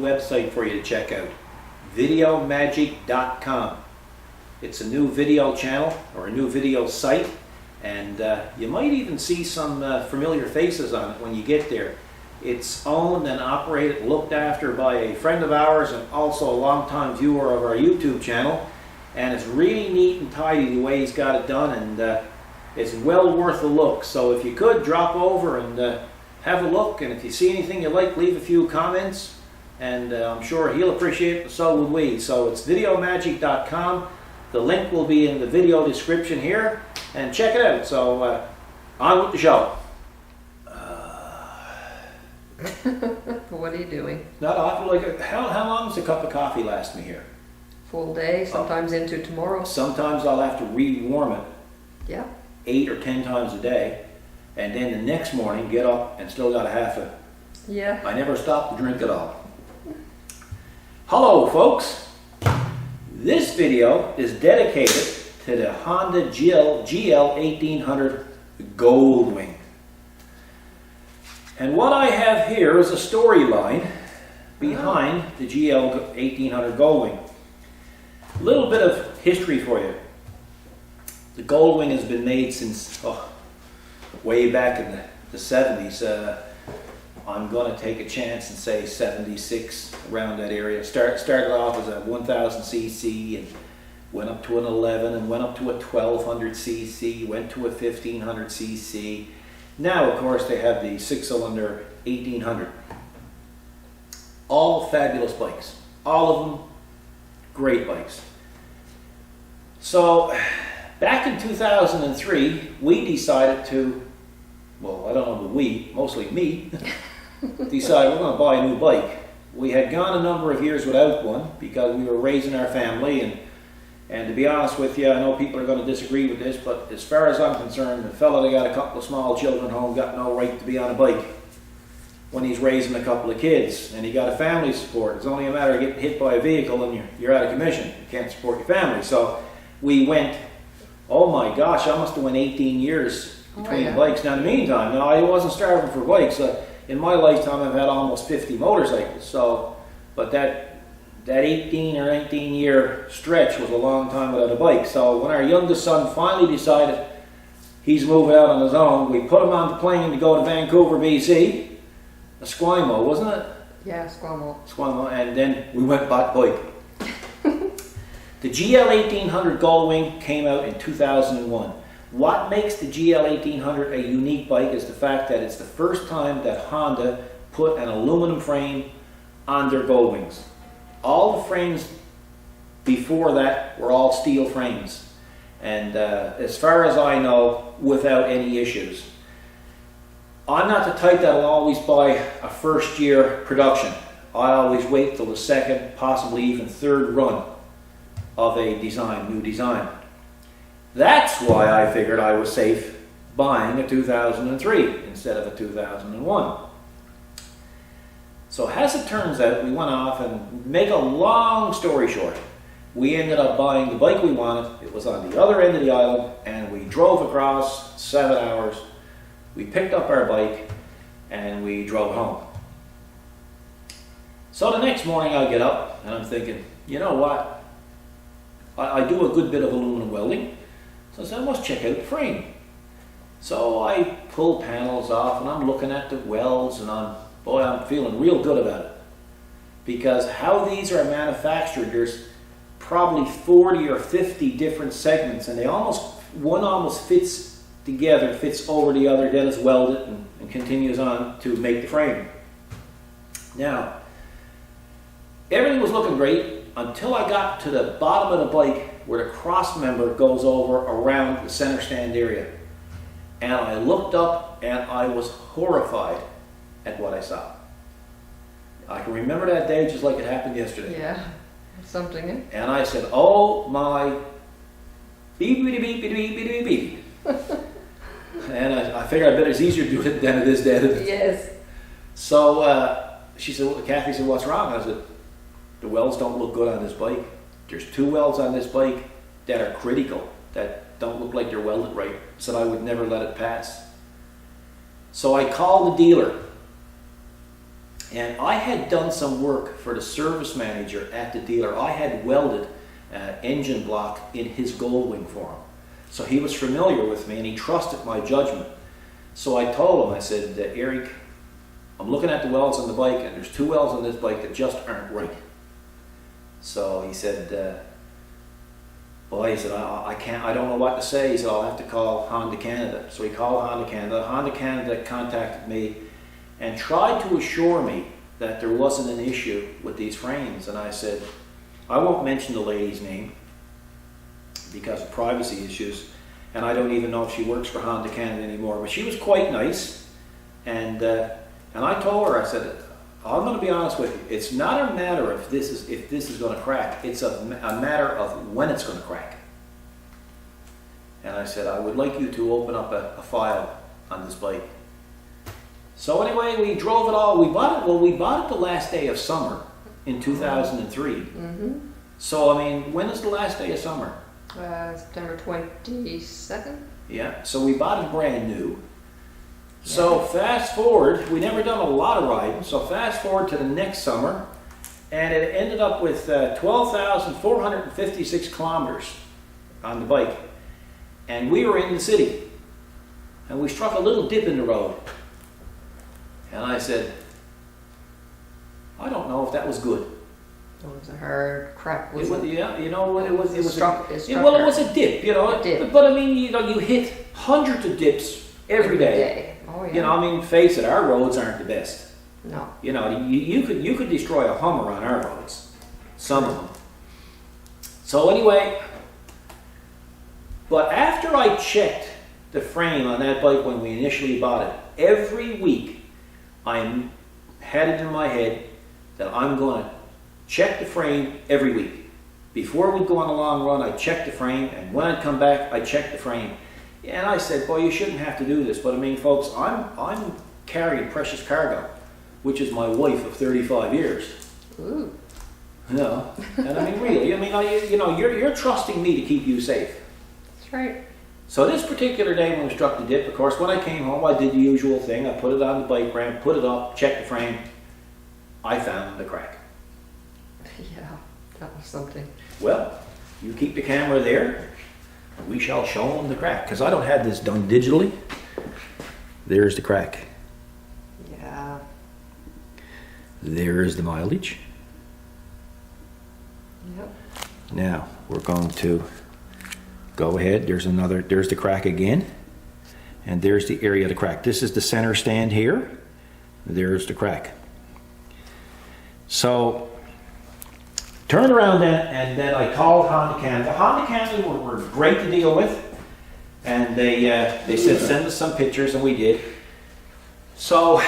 website for you to check out. Videomagic.com. It's a new video channel or a new video site, and you might even see some familiar faces on it when you get there. It's owned and operated, looked after by a friend of ours and also a longtime viewer of our YouTube channel, and it's really neat and tidy the way he's got it done, and it's well worth a look. So if you could drop over and have a look, and if you see anything you like, leave a few comments, and I'm sure he'll appreciate it, and so would we. So it's videomagic.com. The link will be in the video description here, and check it out. So on with the show. What are you doing? Not often. Like how long does a cup of coffee last me here? Full day, sometimes into tomorrow. Sometimes I'll have to re-warm it. Yeah. 8 or 10 times a day, and then the next morning get up and still got a half a. Yeah. I never stop to drink it all. Hello folks. This video is dedicated to the Honda GL1800 GoldWing. And what I have here is a storyline behind the GL1800 GoldWing. A little bit of history for you. The GoldWing has been made since way back in the 70s. I'm going to take a chance and say 76, around that area. Started off as a 1000cc and went up to an 11 and went up to a 1200cc, went to a 1500cc. Now, of course, they have the 6-cylinder 1800. All fabulous bikes. All of them great bikes. So, back in 2003, we decided to, well, I don't know, but we, mostly me, decided we're going to buy a new bike. We had gone a number of years without one because we were raising our family, and to be honest with you, I know people are going to disagree with this, but as far as I'm concerned, the fellow that got a couple of small children home got no right to be on a bike when he's raising a couple of kids, and he got a family support. It's only a matter of getting hit by a vehicle and you're out of commission. You can't support your family. So we went, oh my gosh, I must have went 18 years between bikes. Now in the meantime, no, I wasn't starving for bikes. In my lifetime, I've had almost 50 motorcycles. So, but that 18 or 19 year stretch was a long time without a bike. So when our youngest son finally decided he's moving out on his own, we put him on the plane to go to Vancouver, BC. Esquimalt, wasn't it? Yeah, Esquimalt. Esquimalt, and then we went and bought the bike. The GL1800 GoldWing came out in 2001. What makes the GL1800 a unique bike is the fact that it's the first time that Honda put an aluminum frame on their GoldWings. All the frames before that were all steel frames, and as far as I know, without any issues. I'm not the type that'll always buy a first year production. I always wait till the second, possibly even third run of a new design. That's why I figured I was safe buying a 2003 instead of a 2001. So as it turns out, we went off, and make a long story short, we ended up buying the bike we wanted. It was on the other end of the island, and we drove across 7 hours. We picked up our bike and we drove home. So the next morning I get up and I'm thinking, you know what? I do a good bit of aluminum welding, so I said, I must check out the frame. So I pull panels off and I'm looking at the welds, and I'm feeling real good about it. Because how these are manufactured, there's probably 40 or 50 different segments, and one almost fits together, fits over the other, then is welded and continues on to make the frame. Now, everything was looking great until I got to the bottom of the bike where the cross member goes over around the center stand area. And I looked up and I was horrified at what I saw. I can remember that day just like it happened yesterday. Yeah, something. And I said, oh my beep beep beep beep beep beep beep. And I figured I bet it's easier to do it than it is to edit it. Yes. So she said, Kathy said, what's wrong? I said, the welds don't look good on this bike. There's 2 welds on this bike that are critical, that don't look like they're welded right. So I would never let it pass. So I called the dealer And I had done some work for the service manager at the dealer. I had welded engine block in his GoldWing for him. So he was familiar with me and he trusted my judgment. So I told him, I said, Eric, I'm looking at the welds on the bike and there's 2 welds on this bike that just aren't right. So he said, boy, he said, I don't know what to say. He said, I'll have to call Honda Canada. So he called Honda Canada. Honda Canada contacted me and tried to assure me that there wasn't an issue with these frames. And I said, I won't mention the lady's name because of privacy issues. And I don't even know if she works for Honda Canada anymore. But she was quite nice. And I told her, I said, I'm going to be honest with you. It's not a matter of this is going to crack. It's a matter of when it's going to crack. And I said, I would like you to open up a file on this bike. So anyway, we drove it all. We bought it. Well, we bought it the last day of summer in 2003. Mm-hmm. So I mean, when is the last day of summer? September 22nd. Yeah. So we bought it brand new. So fast forward, we never done a lot of riding, so fast forward to the next summer, and it ended up with 12,456 kilometers on the bike. And we were in the city, and we struck a little dip in the road. And I said, I don't know if that was good. It was a hard crack. Yeah, you know, it was It struck it was a dip, you know. A dip. But I mean, you know, you hit hundreds of dips every day. Oh, yeah. You know, I mean, face it, our roads aren't the best. No. You know, you could destroy a Hummer on our roads, some of them. So anyway, but after I checked the frame on that bike when we initially bought it, every week I had it in my head that I'm going to check the frame every week. Before we'd go on a long run, I'd check the frame, and when I'd come back, I'd check the frame. And I said, boy, you shouldn't have to do this, but I mean, folks, I'm carrying precious cargo, which is my wife of 35 years. Ooh. You know, and I mean, really, I mean, you know, you're trusting me to keep you safe. That's right. So this particular day when we struck the dip, of course, when I came home, I did the usual thing. I put it on the bike ramp, put it up, checked the frame. I found the crack. Yeah, that was something. Well, you keep the camera there. We shall show them the crack, because I don't have this done digitally. There's the crack. Yeah. There's the mileage. Yep. Now, we're going to go ahead. There's the crack again. And there's the area of the crack. This is the center stand here. There's the crack. So, turned around then, and then I called Honda Canada. Honda Canada were great to deal with, and they said send us some pictures, and we did. So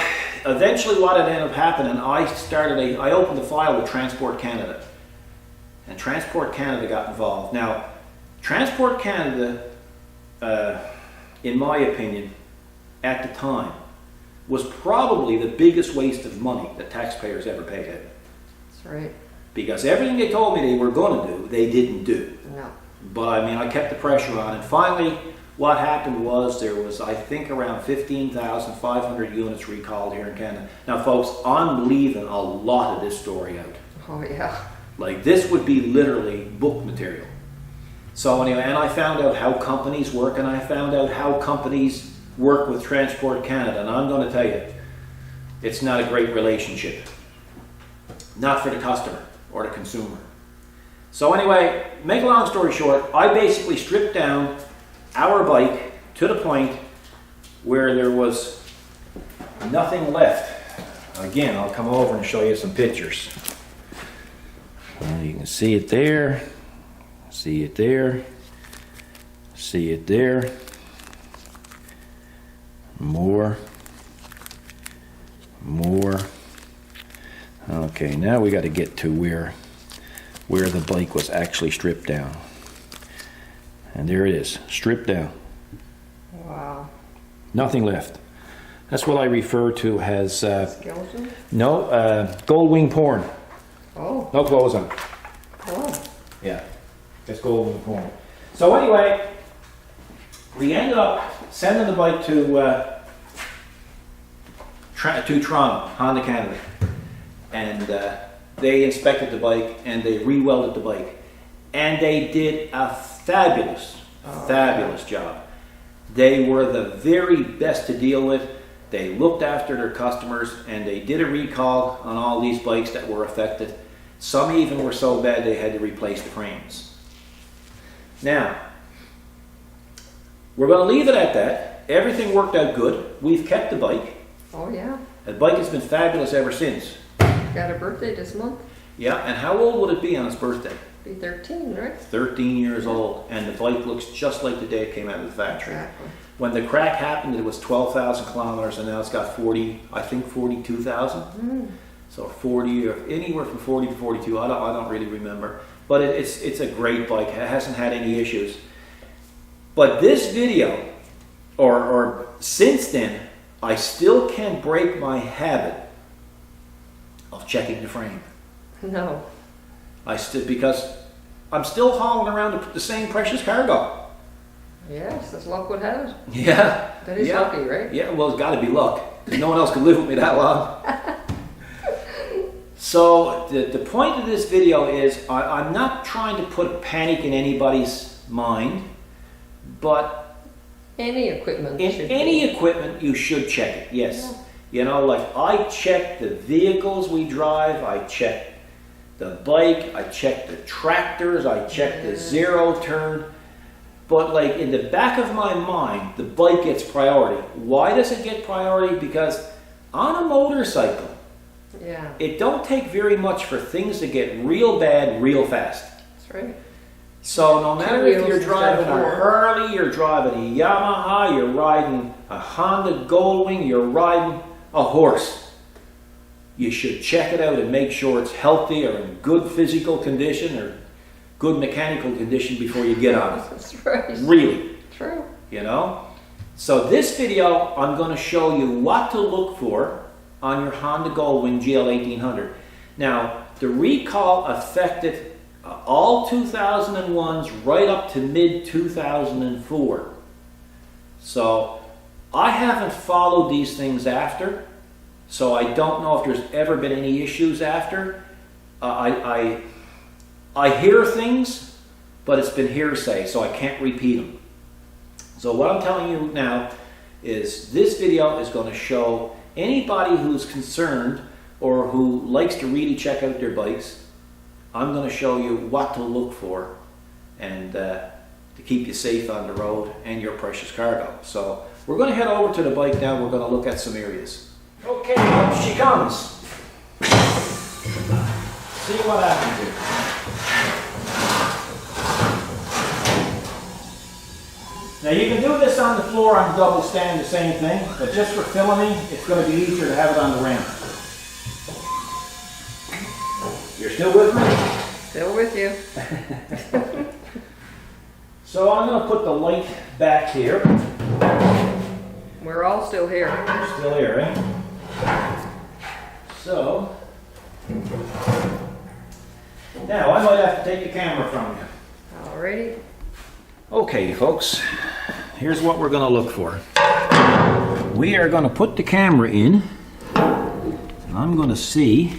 eventually, what had ended up happening, I opened the file with Transport Canada, and Transport Canada got involved. Now, Transport Canada, in my opinion, at the time, was probably the biggest waste of money that taxpayers ever paid out. That's right. Because everything they told me they were going to do, they didn't do. No. But I mean, I kept the pressure on. And finally, what happened was there was, I think, around 15,500 units recalled here in Canada. Now, folks, I'm leaving a lot of this story out. Oh, yeah. Like, this would be literally book material. So anyway, and I found out how companies work, and I found out how companies work with Transport Canada. And I'm going to tell you, it's not a great relationship. Not for the customer or the consumer. So anyway, make a long story short, I basically stripped down our bike to the point where there was nothing left. Again, I'll come over and show you some pictures. Well, you can see it there, see it there, see it there. More. Okay, now we got to get to where the bike was actually stripped down. And there it is, stripped down. Wow. Nothing left. That's what I refer to as Skeleton? GoldWing porn. Oh. No clothes on. Oh. Yeah, that's GoldWing porn. So anyway, we ended up sending the bike to Toronto, Honda Canada. and they inspected the bike and they re-welded the bike. And they did a fabulous job. They were the very best to deal with. They looked after their customers, and they did a recall on all these bikes that were affected. Some even were so bad they had to replace the frames. Now, we're going to leave it at that. Everything worked out good. We've kept the bike. Oh, yeah. The bike has been fabulous ever since. Got a birthday this month. Yeah, and how old would it be on its birthday? Be 13, right? 13 years old, and the bike looks just like the day it came out of the factory. Exactly. When the crack happened, it was 12,000 kilometers, and now it's got 42,000. So 40, or anywhere from 40 to 42. I don't really remember, but it's a great bike. It hasn't had any issues. But this video, or since then, I still can't break my habit of checking the frame. No. Because I'm still hauling around the same precious cargo. Yes, that's luck would have it. Yeah. That is lucky, right? Yeah, well, it's got to be luck, because no one else could live with me that long. So the point of this video is I'm not trying to put panic in anybody's mind, but Any equipment. equipment, you should check it, yes. Yeah. You know, like I check the vehicles we drive, I check the bike, I check the tractors, I check the zero turn. But like in the back of my mind, the bike gets priority. Why does it get priority? Because on a motorcycle, Yeah, it don't take very much for things to get real bad real fast. that's right. So no matter if you're driving a four. Harley, you're driving a Yamaha, you're riding a Honda GoldWing, you're riding a horse, you should check it out and make sure it's healthy or in good physical condition or good mechanical condition before you get on it. That's right. Really, True. you know? So this video, I'm going to show you what to look for on your Honda GoldWing GL1800. Now, the recall affected all 2001s right up to mid-2004. So I haven't followed these things after, so I don't know if there's ever been any issues after. I hear things, but it's been hearsay, so I can't repeat them. So what I'm telling you now is this video is going to show anybody who's concerned or who likes to really check out their bikes. I'm going to show you what to look for and to keep you safe on the road and your precious cargo. So we're going to head over to the bike now. We're going to look at some areas. Okay, up she comes. See what happens here. Now you can do this on the floor on double stand, the same thing, but just for filming, it's going to be easier to have it on the ramp. You're still with me? Still with you. So I'm going to put the light back here. We're all still here. Still here, eh? So, now I might have to take the camera from you. Alrighty. Okay, folks, here's what we're going to look for. We are going to put the camera in, and I'm going to see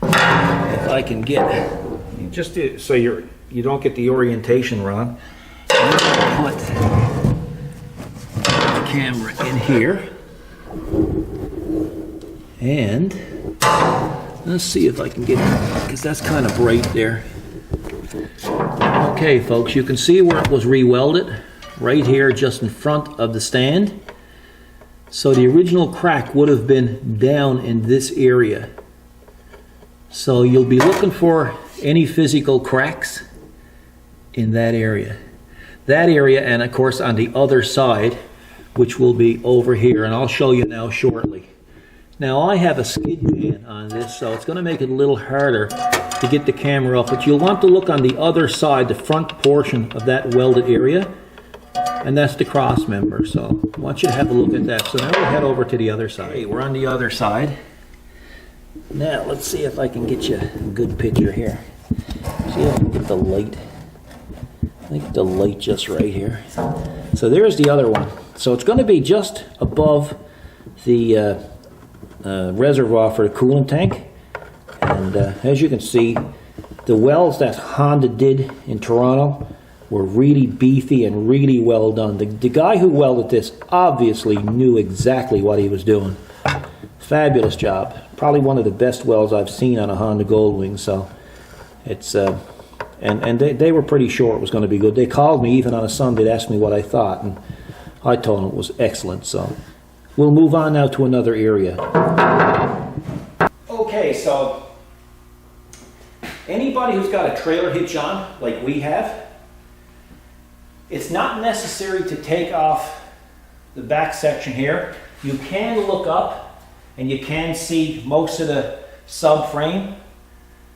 if I can get, just so you don't get the orientation wrong, I'm going to put the camera in here, and let's see if I can get it, because that's kind of bright there. Okay, folks, you can see where it was re-welded, right here just in front of the stand. So the original crack would have been down in this area. So you'll be looking for any physical cracks in that area. That area, and of course on the other side, which will be over here, and I'll show you now shortly. Now I have a skid pan on this, so it's going to make it a little harder to get the camera up, but you'll want to look on the other side, the front portion of that welded area, and that's the cross member. So I want you to have a look at that. So now we'll head over to the other side. Okay, we're on the other side. Now let's see if I can get you a good picture here. See if I can get the light. I think the light just right here. So there's the other one. So it's going to be just above the reservoir for the coolant tank. And as you can see, the welds that Honda did in Toronto were really beefy and really well done. The guy who welded this obviously knew exactly what he was doing. Fabulous job. Probably one of the best welds I've seen on a Honda GoldWing. So it's and they were pretty sure it was going to be good. They called me even on a Sunday to ask me what I thought, and I told them it was excellent. So we'll move on now to another area. Okay, so anybody who's got a trailer hitch on, like we have, it's not necessary to take off the back section here. You can look up and you can see most of the subframe.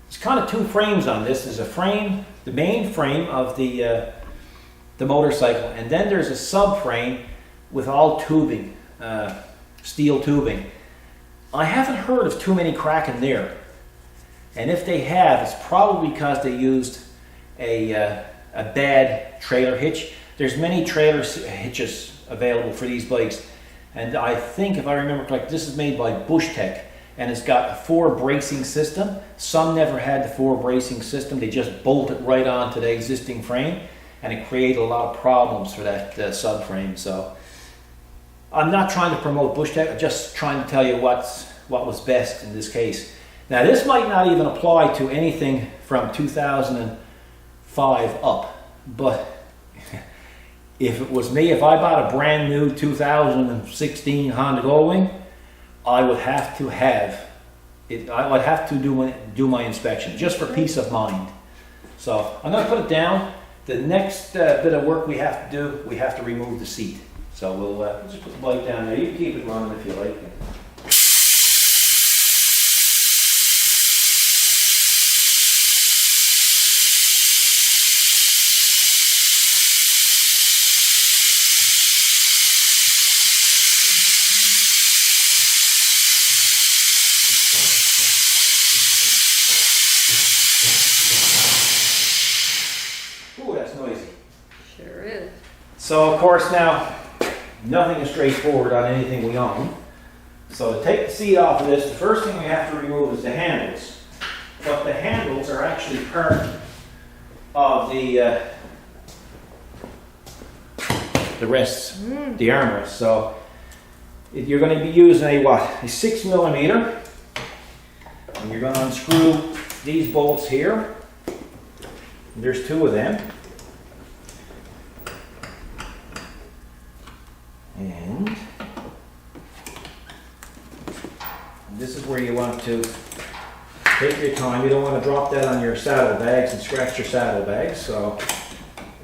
There's kind of two frames on this. There's a frame, the main frame of the motorcycle, and then there's a subframe with all tubing, steel tubing. I haven't heard of too many cracking there, and if they have, it's probably because they used a bad trailer hitch. There's many trailer hitches available for these bikes, and I think, if I remember correctly, this is made by Bushtec, and it's got a 4 bracing system. Some never had the 4 bracing system. They just bolt it right onto the existing frame, and it created a lot of problems for that subframe. So I'm not trying to promote Bushtec. I'm just trying to tell you what was best in this case. Now, this might not even apply to anything from 2005 up, but if it was me, if I bought a brand new 2016 Honda GoldWing, I would have to have it. I would have to do my inspection just for peace of mind. So I'm going to put it down. The next bit of work we have to do, we have to remove the seat. So we'll just put the bike down there. You can keep it running if you like. Ooh, that's noisy. Sure is. So of course now, nothing is straightforward on anything we own. So to take the seat off of this, the first thing we have to remove is the handles. But the handles are actually part of the rests, the armrests. So you're going to be using a 6mm, and you're going to unscrew these bolts here. There's 2 of them. And this is where you want to take your time. You don't want to drop that on your saddlebags and scratch your saddlebags. So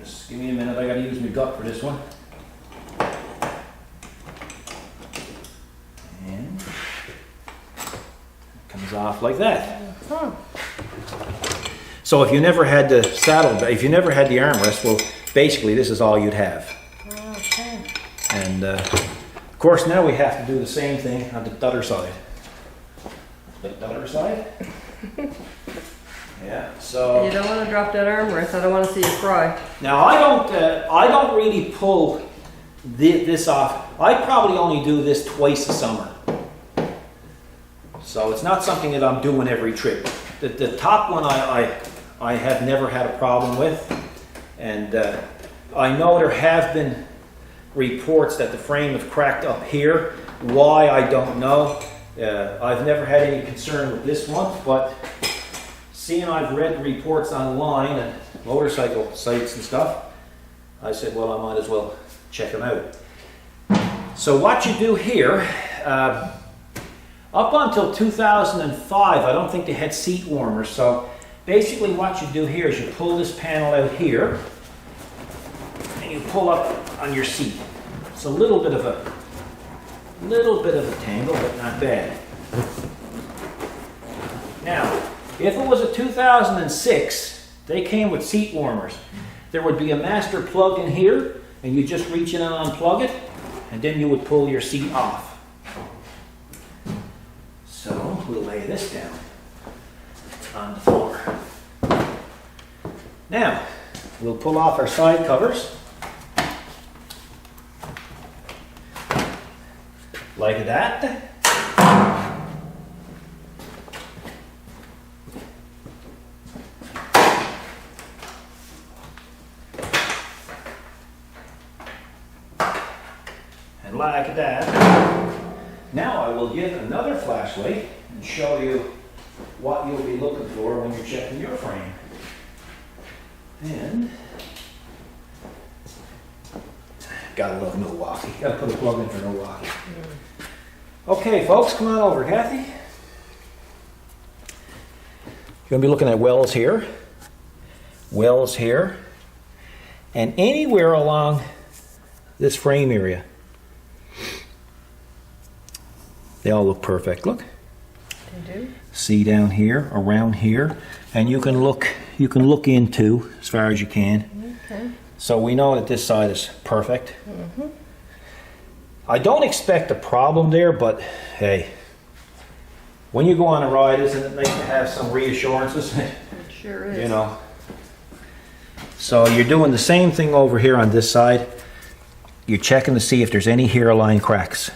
just give me a minute. I got to use my gut for this one. And it comes off like that. So if you never had the if you never had the armrest, well, basically this is all you'd have. Okay. And of course now we have to do the same thing on the other side. The other side? Yeah, so... You don't want to drop that armrest. I don't want to see you cry. Now I don't really pull this off. I probably only do this twice a summer. So it's not something that I'm doing every trip. The top one I have never had a problem with. And I know there have been reports that the frame have cracked up here. Why, I don't know. I've never had any concern with this one, but seeing I've read reports online and motorcycle sites and stuff, I said, well, I might as well check them out. So what you do here, up until 2005, I don't think they had seat warmers. So basically what you do here is you pull this panel out here and you pull up on your seat. It's a little bit of a tangle, but not bad. Now, if it was a 2006, they came with seat warmers. There would be a master plug in here, and you just reach in and unplug it, and then you would pull your seat off. So we'll lay this down on the floor. Now, we'll pull off our side covers. Like that. like that. Now I will get another flashlight and show you what you'll be looking for when you're checking your frame. And gotta love Milwaukee. Gotta put a plug in for Milwaukee. Okay, folks, come on over, Kathy. You're gonna be looking at wells here, and anywhere along this frame area. They all look perfect. Look. They do. See down here, around here, and you can look into as far as you can. Okay. So we know that this side is perfect. I don't expect a problem there, but hey, when you go on a ride, isn't it nice to have some reassurances? It sure is. You know. So you're doing the same thing over here on this side. You're checking to see if there's any hairline cracks.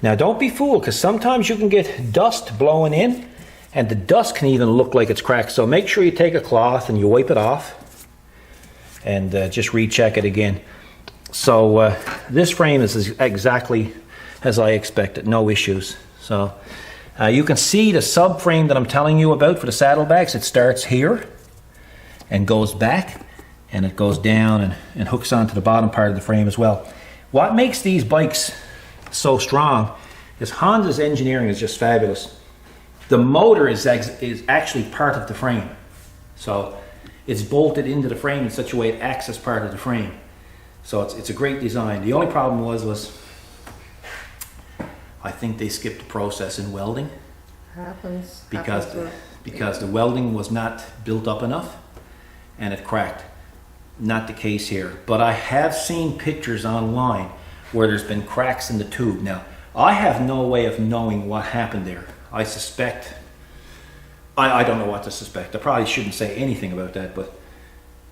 Now don't be fooled, because sometimes you can get dust blowing in, and the dust can even look like it's cracked. So make sure you take a cloth and you wipe it off, and just recheck it again. So this frame is exactly as I expected, no issues. So you can see the subframe that I'm telling you about for the saddlebags. It starts here and goes back, and it goes down and hooks onto the bottom part of the frame as well. What makes these bikes so strong is Honda's engineering is just fabulous. The motor is actually part of the frame. So it's bolted into the frame in such a way it acts as part of the frame. So it's a great design. The only problem was I think they skipped the process in welding. Happens. Because the welding was not built up enough and it cracked. Not the case here. But I have seen pictures online where there's been cracks in the tube. Now, I have no way of knowing what happened there. I suspect, I don't know what to suspect. I probably shouldn't say anything about that, but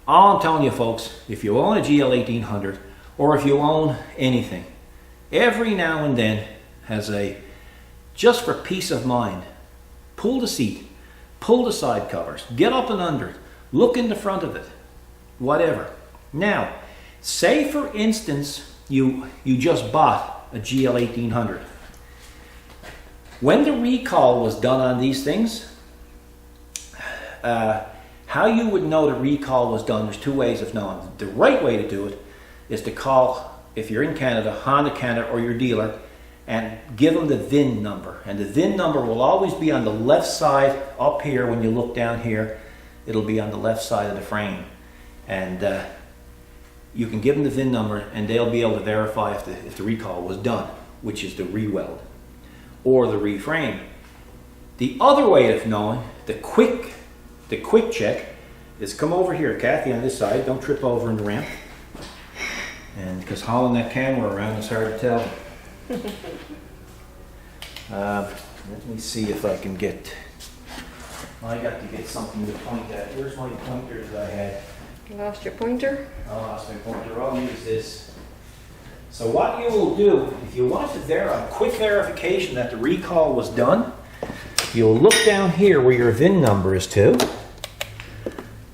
all I'm telling you folks, if you own a GL1800 or if you own anything, every now and then has just for peace of mind, pull the seat, pull the side covers, get up and under it, look in the front of it, whatever. Now, say for instance, you just bought a GL1800. When the recall was done on these things, how you would know the recall was done, there's two ways of knowing. The right way to do it is to call, if you're in Canada, Honda Canada or your dealer, and give them the VIN number. And the VIN number will always be on the left side up here. When you look down here, it'll be on the left side of the frame. And you can give them the VIN number and they'll be able to verify if the recall was done, which is the re-weld or the reframe. The other way of knowing, the quick check, is come over here, Kathy, on this side. Don't trip over in the ramp. And because hauling that camera around is hard to tell. Let me see if I can get, I got to get something to point at. Where's my pointers I had? You lost your pointer? I lost my pointer. I'll use this. So what you will do, if you want a quick verification that the recall was done, you'll look down here where your VIN number is to,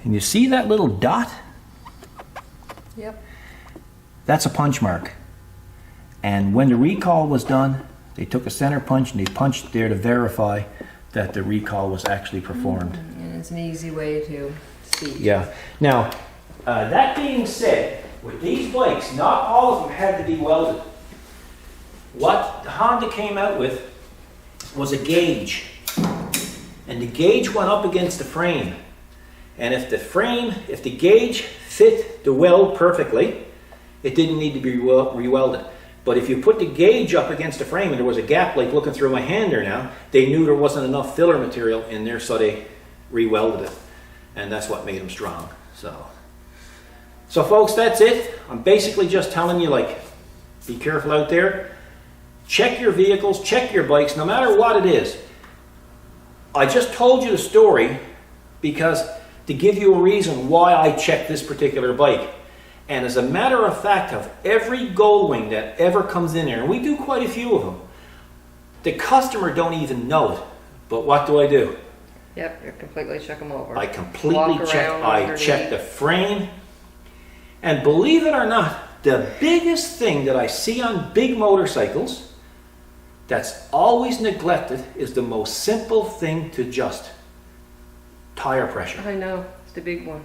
and you see that little dot? Yep. That's a punch mark. And when the recall was done, they took a center punch and they punched there to verify that the recall was actually performed. And it's an easy way to see. Yeah. Now, that being said, with these bikes, not all of them had to be welded. What Honda came out with was a gauge. And the gauge went up against the frame. And if the gauge fit the weld perfectly, it didn't need to be re-welded. But if you put the gauge up against the frame and there was a gap, like looking through my hand there now, they knew there wasn't enough filler material in there, so they re-welded it. And that's what made them strong. So folks, that's it. I'm basically just telling you, like, be careful out there. Check your vehicles, check your bikes, no matter what it is. I just told you the story because to give you a reason why I checked this particular bike. And as a matter of fact, of every GoldWing that ever comes in here, and we do quite a few of them, the customer don't even know it. But what do? Yep, you completely check them over. I completely check. I check the frame. And believe it or not, The biggest thing that I see on big motorcycles that's always neglected is the most simple thing to adjust. Tire pressure. I know, it's the big one.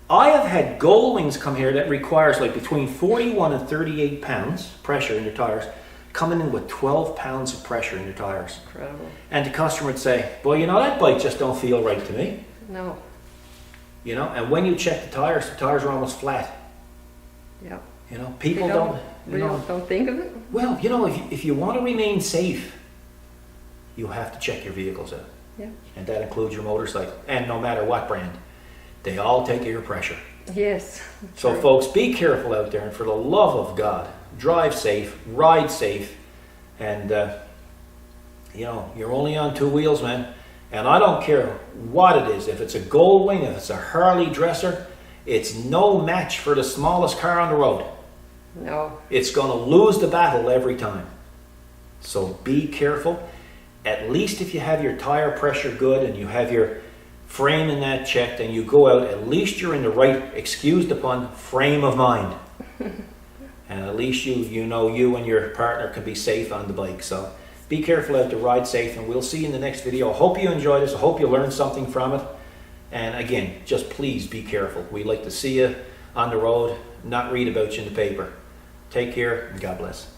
I have had GoldWings come here that requires like between 41 and 38 pounds pressure in your tires, coming in with 12 pounds of pressure in your tires. Incredible. And the customer would say, well, you know, that bike just don't feel right to me. No. You know, and when you check the tires are almost flat. Yep. You know, people don't think of it. Well, you know, if you want to remain safe, you have to check your vehicles out. Yeah. And that includes your motorcycle. And no matter what brand, they all take your pressure. Yes. So true. folks, be careful out there, and for the love of God, drive safe, ride safe, and you know, you're only on two wheels, man. And I don't care what it is, if it's a GoldWing, if it's a Harley dresser, it's no match for the smallest car on the road. No. It's going to lose the battle every time. So be careful. At least if you have your tire pressure good and you have your frame in that checked and you go out, at least you're in the right, excused upon, frame of mind. And at least you know you and your partner can be safe on the bike. So be careful out there, ride safe, and we'll see you in the next video. I hope you enjoyed this. I hope you learned something from it. And again, just please be careful. We'd like to see you on the road, not read about you in the paper. Take care, and God bless.